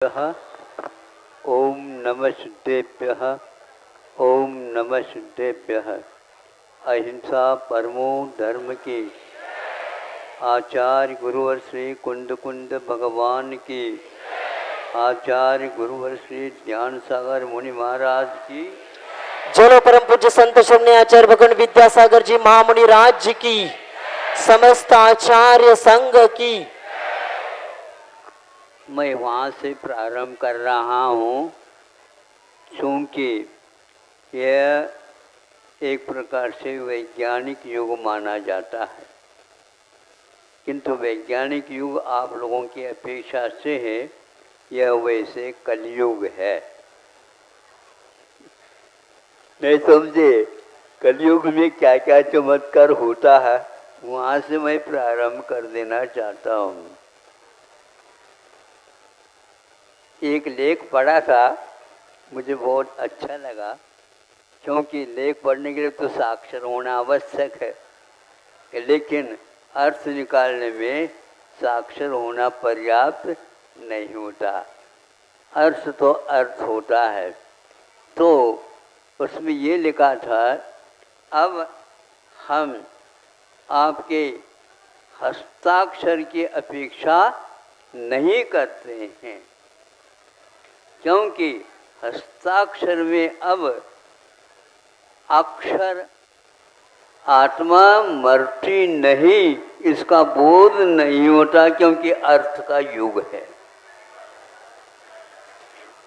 ओम नमः सिद्धेभ्यः। ओम नमः सिद्धेभ्यः। अहिंसा परमो धर्म की। आचार्य गुरुवर श्री कुंद कुंद भगवान की। आचार्य गुरुवर श्री ज्ञान सागर मुनि महाराज की। जोलो परम पूज्य संत शमनी आचार्य भगवान विद्यासागर जी महामुनि राज जी की। समस्त आचार्य संघ की। मैं वहाँ से प्रारंभ कर रहा हूँ क्योंकि यह एक प्रकार से वैज्ञानिक युग माना जाता है, किंतु वैज्ञानिक युग आप लोगों की अपेक्षा से है, यह वैसे कलयुग है। नहीं समझे? कलयुग में क्या क्या चमत्कार होता है, वहाँ से मैं प्रारंभ कर देना चाहता हूँ। एक लेख पढ़ा था, मुझे बहुत अच्छा लगा, क्योंकि लेख पढ़ने के लिए तो साक्षर होना आवश्यक है, लेकिन अर्थ निकालने में साक्षर होना पर्याप्त नहीं होता। अर्थ तो अर्थ होता है। तो उसमें ये लिखा था, अब हम आपके हस्ताक्षर की अपेक्षा नहीं करते हैं, क्योंकि हस्ताक्षर में अब अक्षर आत्मा मरती नहीं, इसका बोध नहीं होता, क्योंकि अर्थ का युग है।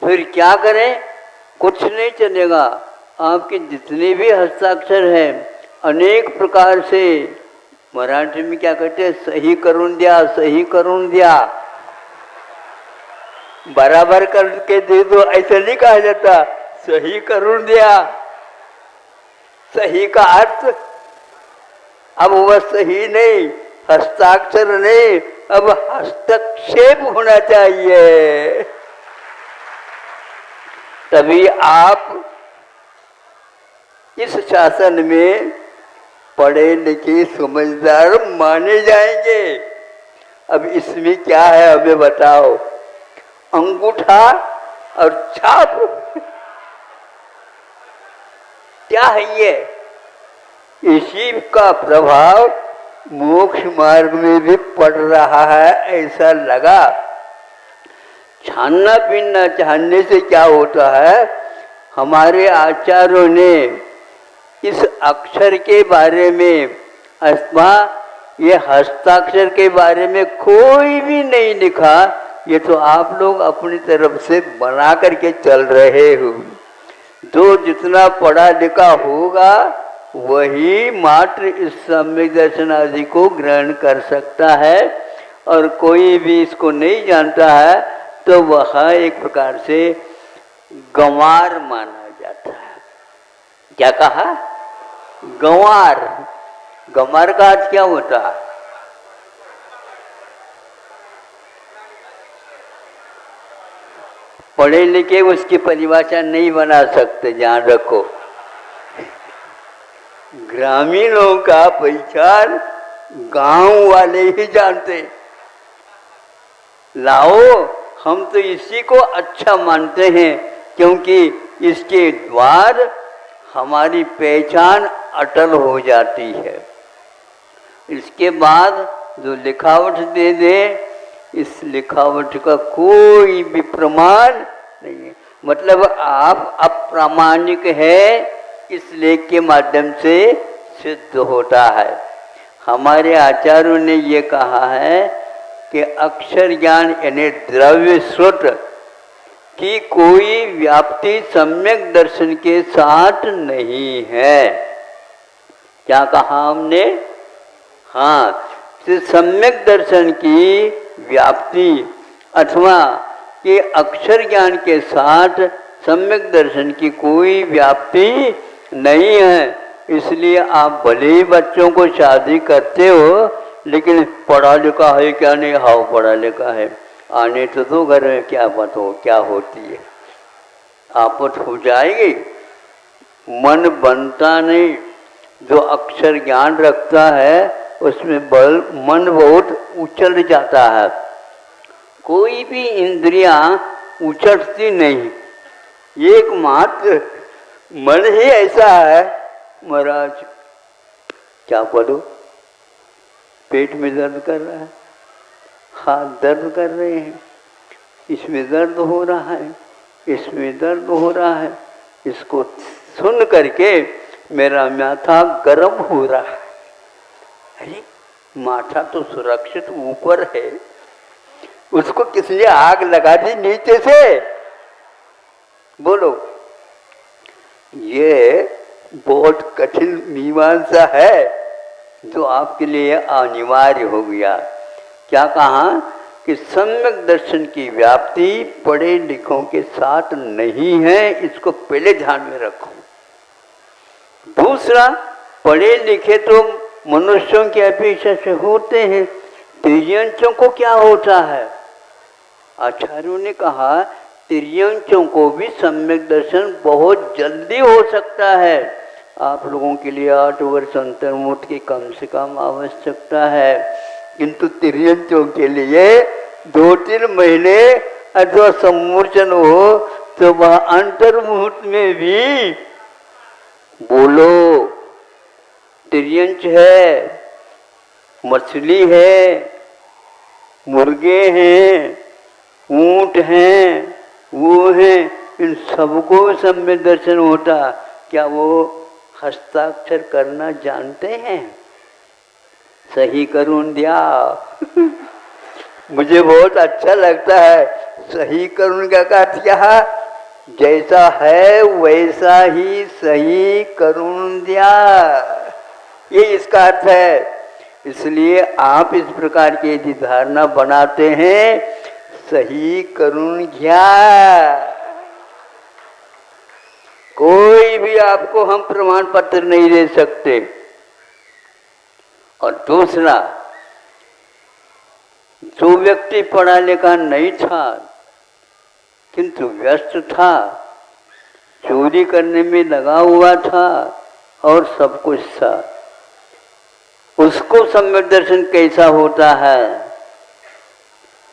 फिर क्या करें? कुछ नहीं चलेगा। आपके जितने भी हस्ताक्षर हैं, अनेक प्रकार से, मराठी में क्या कहते हैं, सही करून द्या, सही करून द्या, बराबर करके दे दो, ऐसा नहीं कहा जाता, सही करून दिया। सही का अर्थ अब वह सही नहीं, हस्ताक्षर नहीं, अब हस्तक्षेप होना चाहिए। तभी आप इस शासन में पढ़े लिखे समझदार माने जाएंगे। अब इसमें क्या है हमें बताओ? अंगूठा और छाप, क्या है ये? इसी का प्रभाव मोक्ष मार्ग में भी पड़ रहा है, ऐसा लगा। छानना पीना चाहने से क्या होता है? हमारे आचार्यों ने इस अक्षर के बारे में अथवा ये हस्ताक्षर के बारे में कोई भी नहीं लिखा। ये तो आप लोग अपनी तरफ से बना करके चल रहे हो। जो जितना पढ़ा लिखा होगा वही मात्र इस सम्यक दर्शन आदि को ग्रहण कर सकता है, और कोई भी इसको नहीं जानता है तो वह एक प्रकार से गंवार माना जाता है। क्या कहा? गंवार। गंवार का अर्थ क्या होता है? पढ़े लिखे उसकी परिभाषा नहीं बना सकते, ध्यान रखो। ग्रामीणों का पहचान गांव वाले ही जानते। लाओ, हम तो इसी को अच्छा मानते हैं, क्योंकि इसके द्वार हमारी पहचान अटल हो जाती है। इसके बाद जो लिखावट दे दे, इस लिखावट का कोई भी प्रमाण नहीं है। मतलब आप अप्रामाणिक है, इस लेख के माध्यम से सिद्ध होता है। हमारे आचार्यों ने ये कहा है कि अक्षर ज्ञान यानी द्रव्य स्रोत की कोई व्याप्ति सम्यक दर्शन के साथ नहीं है। क्या कहा हमने? हाँ, सम्यक दर्शन की व्याप्ति अथवा कि अक्षर ज्ञान के साथ सम्यक दर्शन की कोई व्याप्ति नहीं है। इसलिए आप भले ही बच्चों को शादी करते हो, लेकिन पढ़ा लिखा है क्या? नहीं। हाँ, पढ़ा लिखा है। आने तो दो घर में, क्या बात हो, क्या होती है, आपत हो जाएगी। मन बनता नहीं। जो अक्षर ज्ञान रखता है उसमें मन बहुत उछल जाता है। कोई भी इंद्रियां उचटती नहीं। एकमात्र मन ही ऐसा है, महाराज क्या बोलो, पेट में दर्द कर रहा है, हाथ दर्द कर रहे हैं, इसमें दर्द हो रहा है, इसमें दर्द हो रहा है, इसको सुन करके मेरा माथा गर्म हो रहा है। अरे माथा तो सुरक्षित ऊपर है, उसको किसने आग लगा दी नीचे से? बोलो, ये बहुत कठिन मीमांसा है जो आपके लिए अनिवार्य हो गया। क्या कहा कि सम्यक दर्शन की व्याप्ति पढ़े लिखों के साथ नहीं है, इसको पहले ध्यान में रखो। दूसरा, पढ़े लिखे तो मनुष्यों की अपेक्षा से होते हैं, तिर्यंचों को क्या होता है? आचार्यों ने कहा तिर्यंचों को भी सम्यक दर्शन बहुत जल्दी हो सकता है। आप लोगों के लिए 8 वर्ष अंतर्मुख की कम से कम आवश्यकता है, किंतु तिर्यंचों के लिए 2-3 महीने अथवा सम्मोचन हो तो वह अंतर्मुहूर्त में भी बोलो तिर्यंच है, मछली है, मुर्गे हैं, ऊंट हैं, वो हैं, इन सबको सम्यक दर्शन होता। क्या वो हस्ताक्षर करना जानते हैं? सही करुण दिया मुझे बहुत अच्छा लगता है। सही करुण का अर्थ क्या है? जैसा है वैसा ही सही करुण दिया, ये इसका अर्थ है। इसलिए आप इस प्रकार की यदि धारणा बनाते हैं, सही करुण घ्या, कोई भी आपको हम प्रमाण पत्र नहीं दे सकते। और दूसरा, जो व्यक्ति पढ़ा लिखा नहीं था किंतु व्यस्त था, चोरी करने में लगा हुआ था और सब कुछ था, उसको सम्यक दर्शन कैसा होता है?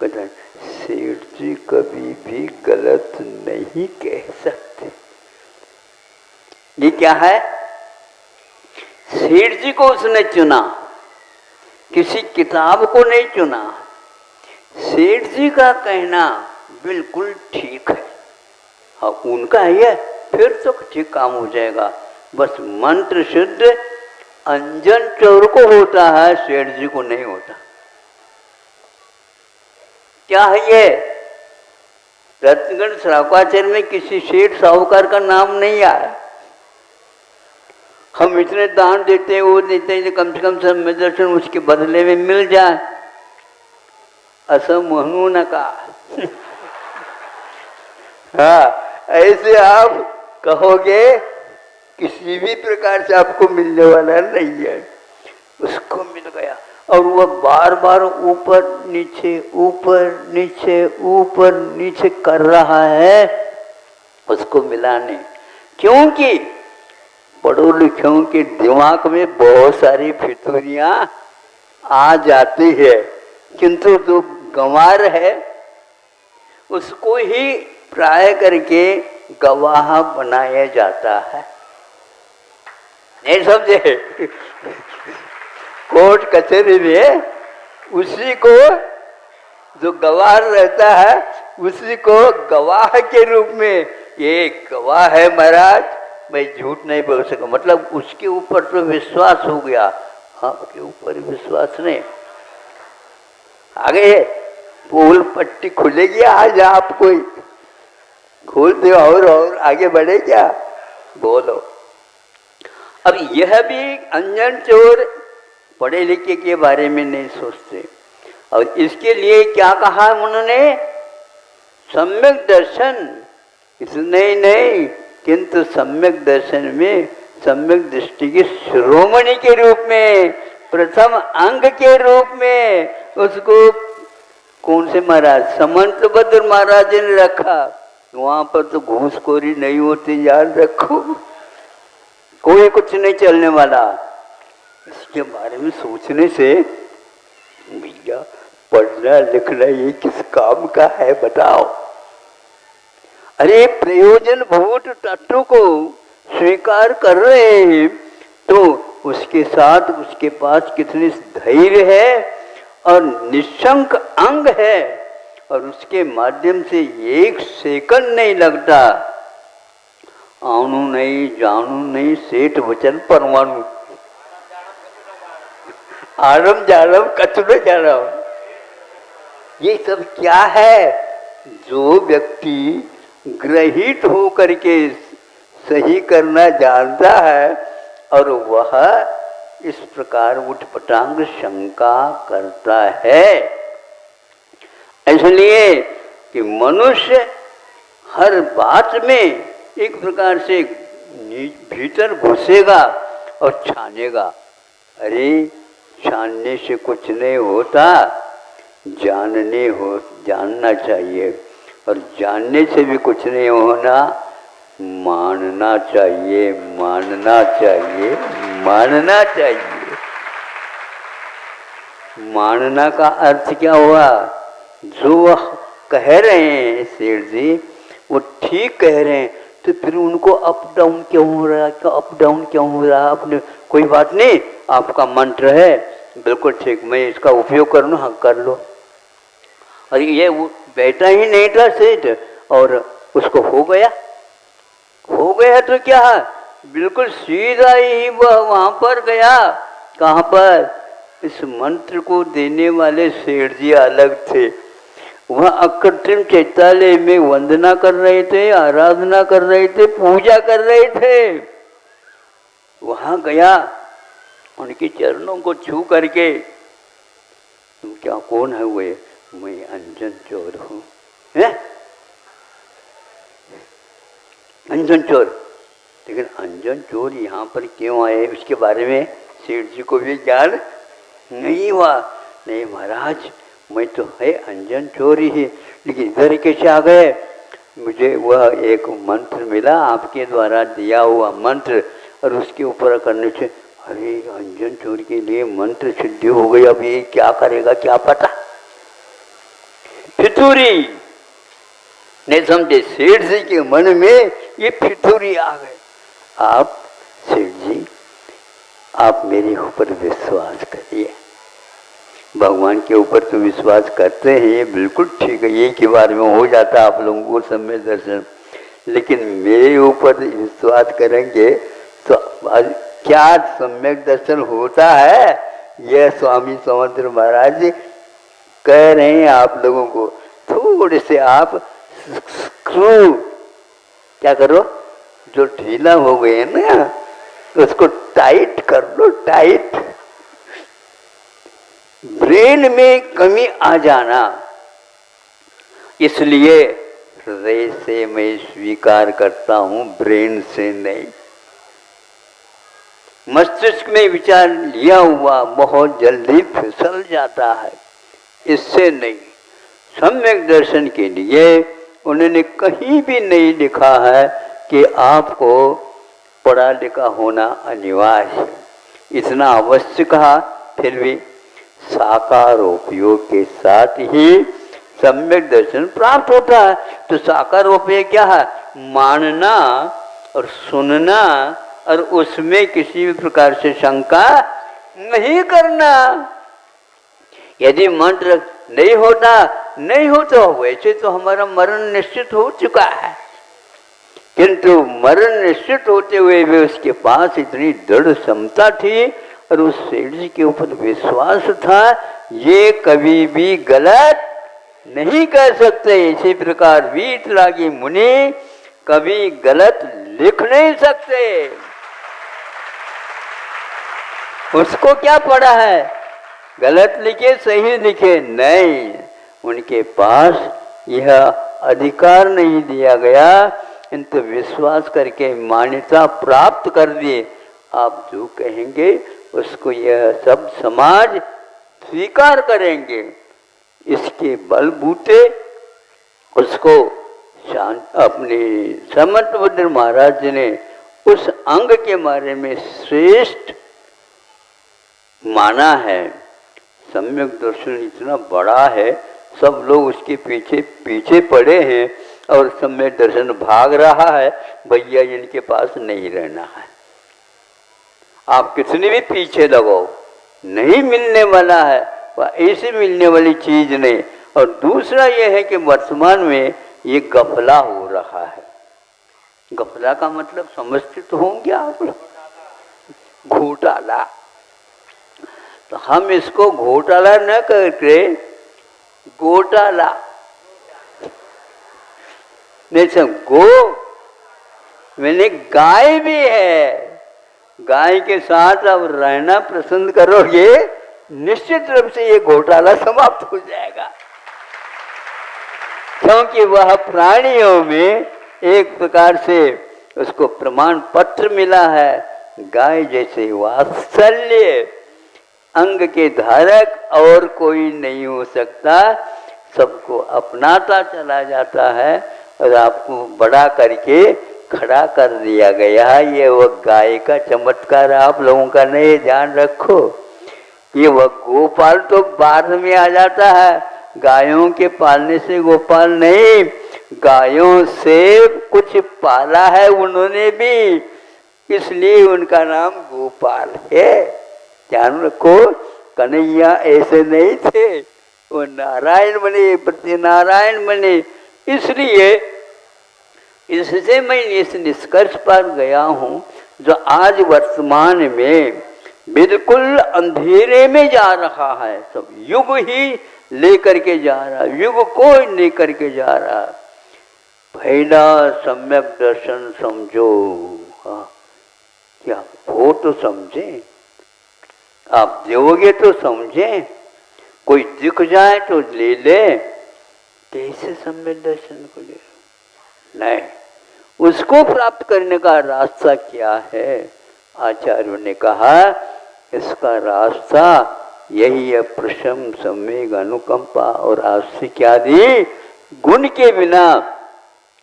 कहते हैं सेठ जी कभी भी गलत नहीं कह सकते। ये क्या है? सेठ जी को उसने चुना, किसी किताब को नहीं चुना। सेठ जी का कहना बिल्कुल ठीक है, हाँ उनका है, फिर तो ठीक काम हो जाएगा। बस मंत्र शुद्ध अंजन चौर को होता है, सेठ जी को नहीं होता। क्या है ये? रत्नगढ़ श्रावकाचार्य में किसी सेठ साहूकार का नाम नहीं आया। हम इतने दान देते हैं, वो देते हैं, कम से कम सम्यक दर्शन उसके बदले में मिल जाए। असम महनू न का हाँ, ऐसे आप कहोगे किसी भी प्रकार से आपको मिलने वाला नहीं है। उसको मिल गया और वह बार बार ऊपर नीचे ऊपर नीचे ऊपर नीचे कर रहा है उसको मिलाने, क्योंकि पढ़ो लिखों के दिमाग में बहुत सारी फितूरियां आ जाती है, किंतु जो गंवार है उसको ही प्राय करके गवाह बनाया जाता है। नहीं समझे? कोर्ट कचहरी में उसी को जो गवाह रहता है उसी को गवाह के रूप में, ये गवाह है महाराज, मैं झूठ नहीं बोल सका, मतलब उसके ऊपर तो विश्वास हो गया, आपके ऊपर विश्वास नहीं। आगे पोल पट्टी खुलेगी आज, आप कोई खोल दो और आगे बढ़े क्या? बोलो। अब यह भी अंजन चोर पढ़े लिखे के बारे में नहीं सोचते, और इसके लिए क्या कहा उन्होंने? सम्यक दर्शन। इसलिए नहीं, किंतु सम्यक दर्शन में सम्यक दृष्टि की शिरोमणि के रूप में, प्रथम अंग के रूप में उसको कौन से महाराज, समंतभद्र महाराज ने रखा। वहां पर तो घूसखोरी नहीं होती, याद रखो, कोई कुछ नहीं चलने वाला। इसके बारे में सोचने से भैया पढ़ना लिखना ये किस काम का है बताओ? अरे प्रयोजन भूत तत्व को स्वीकार कर रहे हैं तो उसके साथ उसके पास कितनी धैर्य है और निशंक अंग है और उसके माध्यम से एक सेकंड नहीं लगता। आनू नहीं जानू नहीं सेठ वचन परमाणु आरम जारम कचरो जारम, ये सब क्या है? जो व्यक्ति ग्रहित हो करके सही करना जानता है और वह इस प्रकार उठपटांग शंका करता है। इसलिए कि मनुष्य हर बात में एक प्रकार से भीतर घुसेगा और छानेगा। अरे छानने से कुछ नहीं होता, जानना चाहिए और जानने से भी कुछ नहीं होना, मानना चाहिए, मानना चाहिए, मानना चाहिए। मानना का अर्थ क्या हुआ? जो वह कह रहे हैं सेठ जी वो ठीक कह रहे हैं तो फिर उनको अप डाउन क्यों हो रहा है? अप डाउन क्यों हो रहा है? अपने कोई बात नहीं, आपका मंत्र है बिल्कुल ठीक, मैं इसका उपयोग कर लूँ, हाँ कर लो। और ये बैठा ही नहीं था सेठ और उसको हो गया तो क्या बिल्कुल सीधा ही वह वहां पर गया। कहाँ पर? इस मंत्र को देने वाले सेठ जी अलग थे, वह अकृत्रिम चैतालय में वंदना कर रहे थे, आराधना कर रहे थे, पूजा कर रहे थे। वहां गया, उनके चरणों को छू करके, तुम क्या कौन है? हुए मैं अंजन चोर हूं। अंजन चोर, लेकिन अंजन चोर यहाँ पर क्यों आए उसके बारे में सेठ जी को भी ज्ञान नहीं हुआ। नहीं महाराज, मैं तो है अंजन चोर ही, लेकिन इधर कैसे आ गए? मुझे वह एक मंत्र मिला, आपके द्वारा दिया हुआ मंत्र, और उसके ऊपर करने से अरे अंजन चोर के लिए मंत्र सिद्धि हो गई, अब ये क्या करेगा क्या पता। फितूरी नहीं समझे सेठ जी के मन में ये फितूरी आ गए। आप सेठ जी, आप मेरे ऊपर विश्वास करिए, भगवान के ऊपर तो विश्वास करते हैं, ये बिल्कुल ठीक है, ये के बारे में हो जाता आप लोगों को सम्यक दर्शन, लेकिन मेरे ऊपर विश्वास करेंगे तो क्या सम्यक दर्शन होता है? यह स्वामी समुद्र महाराज जी कह रहे हैं आप लोगों को, थोड़े से आप स्क्रू क्या करो, जो ढीला हो गए ना उसको टाइट कर लो, टाइट। ब्रेन में कमी आ जाना, इसलिए हृदय से मैं स्वीकार करता हूं, ब्रेन से नहीं। मस्तिष्क में विचार लिया हुआ बहुत जल्दी फिसल जाता है, इससे नहीं। सम्यक दर्शन के लिए उन्होंने कहीं भी नहीं लिखा है कि आपको पढ़ा लिखा होना अनिवार्य है, इतना अवश्य कहा। फिर भी साकार उपयोग के साथ ही सम्यक दर्शन प्राप्त होता है। तो साकार उपयोग क्या है? मानना और सुनना और उसमें किसी भी प्रकार से शंका नहीं करना। यदि मंत्र नहीं होता वैसे तो हमारा मरण निश्चित हो चुका है, किंतु मरण निश्चित होते हुए भी उसके पास इतनी दृढ़ क्षमता थी और उस सेठ जी के ऊपर विश्वास था, ये कभी भी गलत नहीं कर सकते। इसी प्रकार वीतरागी मुनि कभी गलत लिख नहीं सकते। उसको क्या पड़ा है गलत लिखे सही लिखे? नहीं, उनके पास यह अधिकार नहीं दिया गया, किंतु विश्वास करके मान्यता प्राप्त कर दिए। आप जो कहेंगे उसको यह सब समाज स्वीकार करेंगे। इसके बलबूते उसको अपने समंतभद्र महाराज जी ने उस अंग के बारे में श्रेष्ठ माना है। सम्यक दर्शन इतना बड़ा है, सब लोग उसके पीछे पीछे पड़े हैं और सम्यक दर्शन भाग रहा है, भैया इनके पास नहीं रहना है। आप कितनी भी पीछे लगाओ, नहीं मिलने वाला है, वह ऐसी मिलने वाली चीज नहीं। और दूसरा यह है कि वर्तमान में ये गफला हो रहा है। गफला का मतलब समझते तो होंगे आप लोग, घोटाला। तो हम इसको घोटाला न करके गोटाला, नहीं सब गो मैंने गाय भी है, गाय के साथ अब रहना पसंद करोगे, निश्चित रूप से ये घोटाला समाप्त हो जाएगा। क्योंकि वह प्राणियों में एक प्रकार से उसको प्रमाण पत्र मिला है, गाय जैसे वात्सल्य अंग के धारक और कोई नहीं हो सकता, सबको अपनाता चला जाता है और आपको बड़ा करके खड़ा कर दिया गया है। ये वो गाय का चमत्कार आप लोगों का नहीं, ध्यान रखो। ये वह गोपाल तो बाद में आ जाता है, गायों के पालने से गोपाल नहीं, गायों से कुछ पाला है उन्होंने भी, इसलिए उनका नाम गोपाल है। ध्यान रखो, कन्हैया ऐसे नहीं थे, वो नारायण बने, प्रति नारायण बने। इसलिए इससे मैं इस निष्कर्ष पर गया हूँ, जो आज वर्तमान में बिल्कुल अंधेरे में जा रहा है, सब युग ही लेकर के जा रहा, युग को लेकर के जा रहा। पहला सम्यक दर्शन समझो। हाँ, क्या हो तो समझे, आप दोगे तो समझे, कोई दिख जाए तो ले ले, कैसे सम्यक दर्शन को ले नहीं, उसको प्राप्त करने का रास्ता क्या है? आचार्यों ने कहा इसका रास्ता यही है, प्रशम सम्यक अनुकंपा और आस्तिक आदि गुण के बिना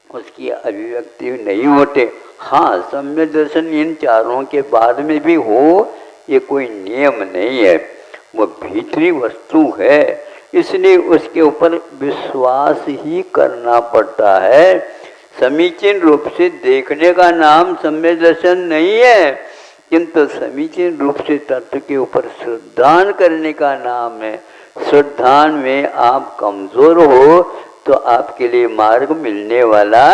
उसकी अभिव्यक्ति नहीं होते। हाँ, सम्यक दर्शन इन चारों के बाद में भी हो, ये कोई नियम नहीं है, वो भीतरी वस्तु है, इसलिए उसके ऊपर विश्वास ही करना पड़ता है। समीचीन रूप से देखने का नाम सम्यक दर्शन नहीं है, किंतु समीचीन रूप से तत्व के ऊपर श्रद्धान करने का नाम है। श्रद्धान में आप कमजोर हो तो आपके लिए मार्ग मिलने वाला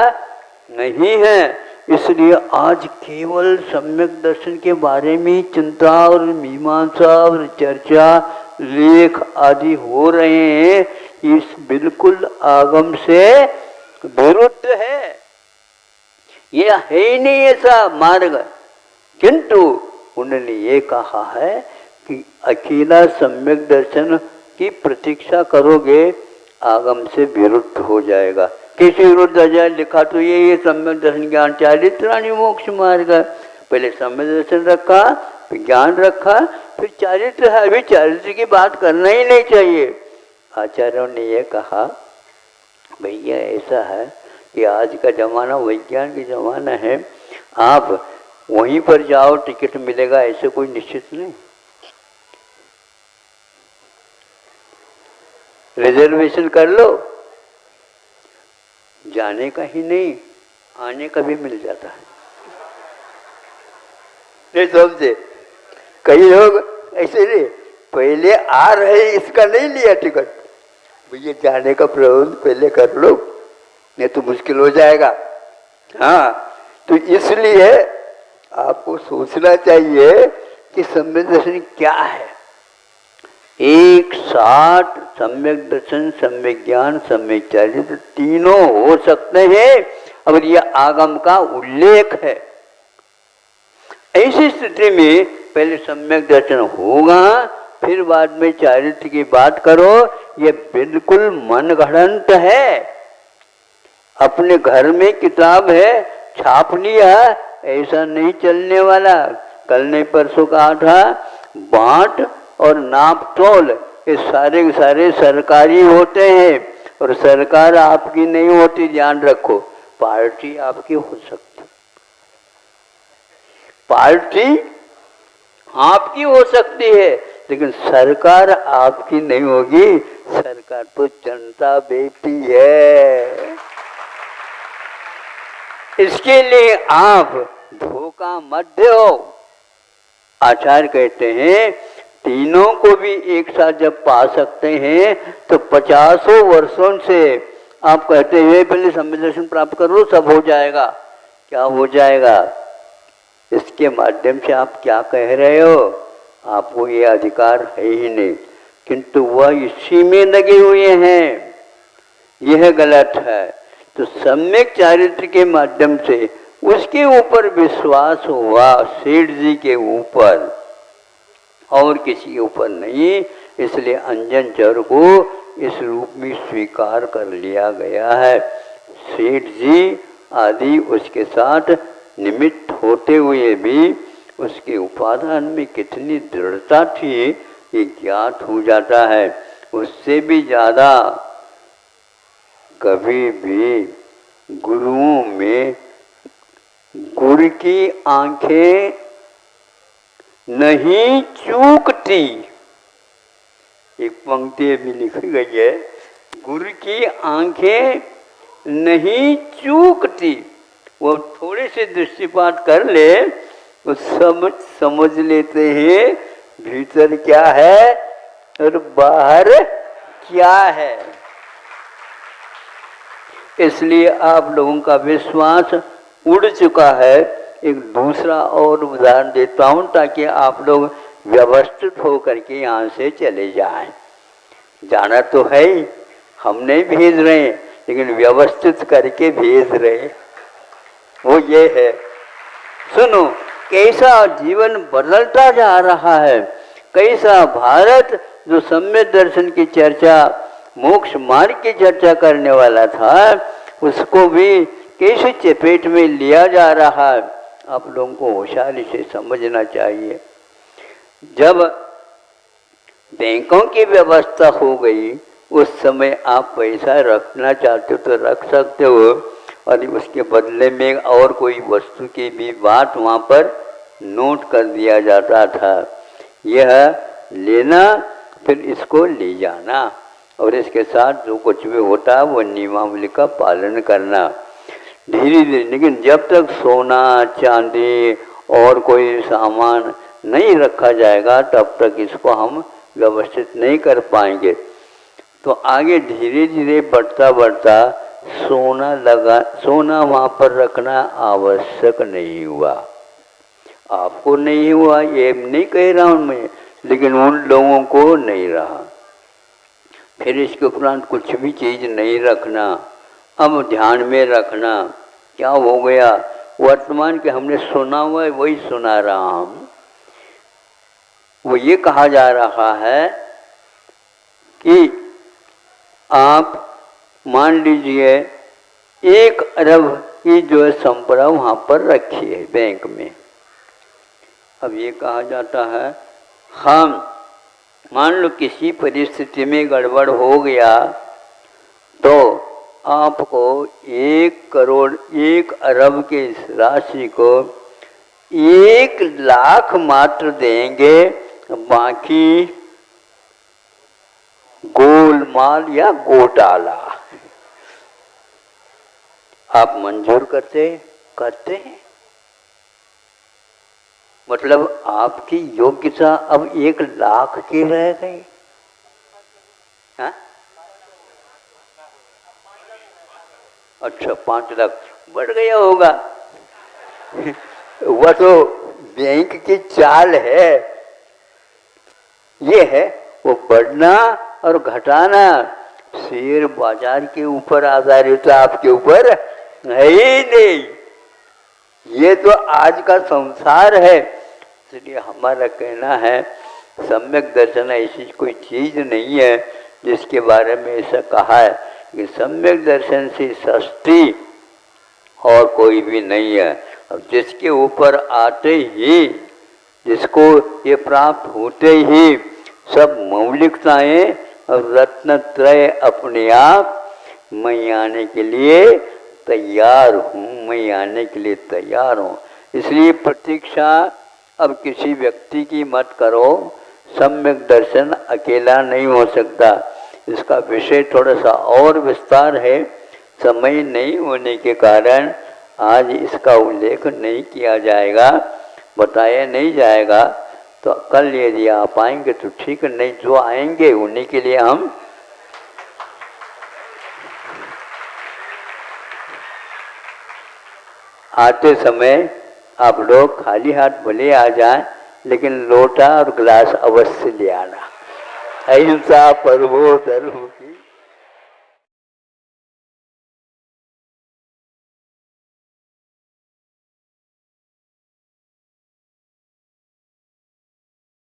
नहीं है। इसलिए आज केवल सम्यक दर्शन के बारे में चिंता और मीमांसा और चर्चा, लेख आदि हो रहे हैं, इस बिल्कुल आगम से विरुद्ध है। यह है ही नहीं ऐसा मार्ग। किंतु उन्होंने ये कहा है कि अकेला सम्यक दर्शन की प्रतीक्षा करोगे, आगम से विरुद्ध हो जाएगा। कैसे विरुद्ध हो जाए? लिखा तो ये सम्यक दर्शन ज्ञान चारित्राणि मोक्ष मार्ग। पहले सम्यक दर्शन रखा, फिर ज्ञान रखा, फिर चारित्र है। अभी चारित्र की बात करना ही नहीं चाहिए। आचार्यों ने ये कहा भैया ऐसा है कि आज का जमाना विज्ञान का जमाना है, आप वहीं पर जाओ टिकट मिलेगा ऐसे कोई निश्चित नहीं। रिजर्वेशन कर लो, जाने का ही नहीं आने का भी मिल जाता है। नहीं समझे? कई लोग ऐसे नहीं, पहले आ रहे इसका नहीं लिया टिकट, भैया जाने का प्रबंध पहले कर लो, नहीं तो मुश्किल हो जाएगा। हाँ, तो इसलिए आपको सोचना चाहिए कि सम्यक दर्शन क्या है। एक साथ सम्यक दर्शन, सम्यक ज्ञान, सम्यक चारित्र तीनों हो सकते हैं, और यह आगम का उल्लेख है। ऐसी स्थिति में पहले सम्यक दर्शन होगा, फिर बाद में चारित्र की बात करो, ये बिल्कुल मनगढ़ंत है। अपने घर में किताब है, छाप लिया, ऐसा नहीं चलने वाला। कल ने परसों कहा था, बांट और नाप तोल ये सारे के सारे सरकारी होते हैं, और सरकार आपकी नहीं होती, ध्यान रखो। पार्टी आपकी हो सकती, पार्टी आपकी हो सकती है, लेकिन सरकार आपकी नहीं होगी। सरकार तो जनता बेटी है। इसके लिए आप धोखा मत दो। आचार्य कहते हैं तीनों को भी एक साथ जब पा सकते हैं तो 50 वर्षों से आप कहते हैं पहले सम्यक दर्शन प्राप्त करो सब हो जाएगा। क्या हो जाएगा? इसके माध्यम से आप क्या कह रहे हो? आपको ये अधिकार है ही नहीं, किंतु वह इसी में लगे हुए हैं। यह गलत है। तो सम्यक चारित्र के माध्यम से उसके ऊपर विश्वास हुआ, सेठ जी के ऊपर और किसी के ऊपर नहीं, इसलिए अंजन चर को इस रूप में स्वीकार कर लिया गया है। सेठ जी आदि उसके साथ निमित्त होते हुए भी उसके उपादान में कितनी दृढ़ता थी ये ज्ञात हो जाता है। उससे भी ज़्यादा कभी भी गुरुओं में गुरु की आंखें नहीं चूकती। एक पंक्ति भी लिखी गई है, गुरु की आंखें नहीं चूकती। वो थोड़े से दृष्टिपात कर ले तो सब समझ लेते हैं भीतर क्या है और बाहर क्या है। इसलिए आप लोगों का विश्वास उड़ चुका है। एक दूसरा और उदाहरण देता हूं ताकि आप लोग व्यवस्थित होकर के यहाँ से चले जाएं। जाना तो है ही, हम नहीं भेज रहे हैं, लेकिन व्यवस्थित करके भेज रहे हैं। वो ये है, सुनो कैसा जीवन बदलता जा रहा है, कैसा भारत जो सम्यक दर्शन की चर्चा, मोक्ष मार्ग की चर्चा करने वाला था, उसको भी कैसे चपेट में लिया जा रहा है। आप लोगों को होशियारी से समझना चाहिए। जब बैंकों की व्यवस्था हो गई, उस समय आप पैसा रखना चाहते हो तो रख सकते हो, और उसके बदले में और कोई वस्तु की भी बात वहाँ पर नोट कर दिया जाता था। यह लेना फिर इसको ले जाना, और इसके साथ जो कुछ भी होता है वो नियमावली का पालन करना। धीरे धीरे, लेकिन जब तक सोना चांदी और कोई सामान नहीं रखा जाएगा तब तक इसको हम व्यवस्थित नहीं कर पाएंगे। तो आगे धीरे धीरे बढ़ता बढ़ता सोना वहाँ पर रखना आवश्यक नहीं हुआ। आपको नहीं हुआ ये नहीं कह रहा हूँ मैं, लेकिन उन लोगों को नहीं रहा। फिर इसके उपरांत कुछ भी चीज़ नहीं रखना। अब ध्यान में रखना क्या हो गया, वर्तमान के हमने सुना हुआ है वही सुना रहा हूँ। वो ये कहा जा रहा है कि आप मान लीजिए 1 अरब की जो है संपदा वहाँ पर रखी है बैंक में। अब ये कहा जाता है हम मान लो किसी परिस्थिति में गड़बड़ हो गया तो आपको 1 करोड़ 1 अरब के इस राशि को 1 लाख मात्र देंगे, बाकी गोलमाल या घोटाला। आप मंजूर करते हैं? मतलब आपकी योग्यता अब 1 लाख की रह गई। हाँ? अच्छा 5 लाख बढ़ गया होगा। वह तो बैंक की चाल है, ये है वो बढ़ना और घटाना शेयर बाजार के ऊपर आधारित, आपके ऊपर है ही नहीं। ये तो आज का संसार है। इसलिए हमारा कहना है सम्यक दर्शन ऐसी कोई चीज नहीं है जिसके बारे में ऐसा कहा है कि सम्यक दर्शन से सस्ती और कोई भी नहीं है। अब जिसके ऊपर आते ही, जिसको ये प्राप्त होते ही सब मौलिकताएं और रत्नत्रय अपने आप मैं आने के लिए तैयार हूँ, मैं आने के लिए तैयार हूँ। इसलिए प्रतीक्षा अब किसी व्यक्ति की मत करो। सम्यक दर्शन अकेला नहीं हो सकता। इसका विषय थोड़ा सा और विस्तार है, समय नहीं होने के कारण आज इसका उल्लेख नहीं किया जाएगा, बताया नहीं जाएगा, तो कल यदि आप आएंगे तो ठीक, नहीं जो आएंगे उन्हीं के लिए हम आते समय आप लोग खाली हाथ भले आ जाएं, लेकिन लोटा और गिलास अवश्य ले आना। अहिंसा परमो धर्म की